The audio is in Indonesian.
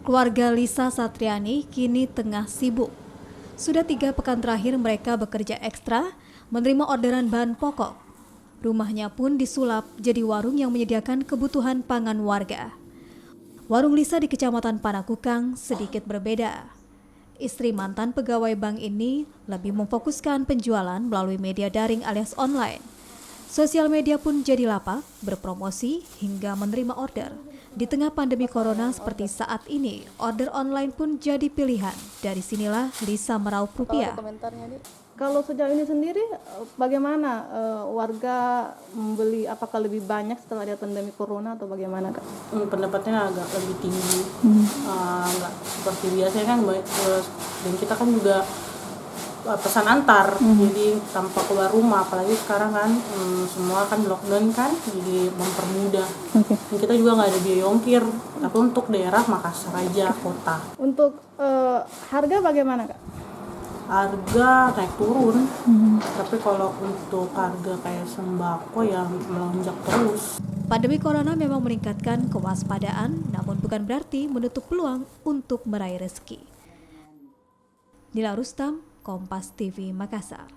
Keluarga Lisa Satriani kini tengah sibuk. Sudah 3 pekan terakhir mereka bekerja ekstra, menerima orderan bahan pokok. Rumahnya pun disulap jadi warung yang menyediakan kebutuhan pangan warga. Warung Lisa di Kecamatan Panakukang sedikit berbeda. Istri mantan pegawai bank ini lebih memfokuskan penjualan melalui media daring alias online. Sosial media pun jadi lapak, berpromosi hingga menerima order. Di tengah pandemi corona seperti saat ini, order online pun jadi pilihan. Dari sinilah Lisa meraup rupiah. Kalau sejauh ini sendiri, bagaimana warga membeli? Apakah lebih banyak setelah ada pandemi corona atau bagaimana, Kak? Pendapatnya agak lebih tinggi, nggak seperti biasanya kan. Dan kita kan juga pesan antar, jadi tanpa keluar rumah. Apalagi sekarang kan semua kan lockdown kan, jadi mempermudah. Dan kita juga nggak ada biaya ongkir, tapi untuk daerah Makassar aja, kota. Untuk harga bagaimana, Kak? Harga naik turun, tapi kalau untuk harga kayak sembako yang melonjak terus. Pandemi corona memang meningkatkan kewaspadaan, namun bukan berarti menutup peluang untuk meraih rezeki. Nila Rustam, Kompas TV, Makassar.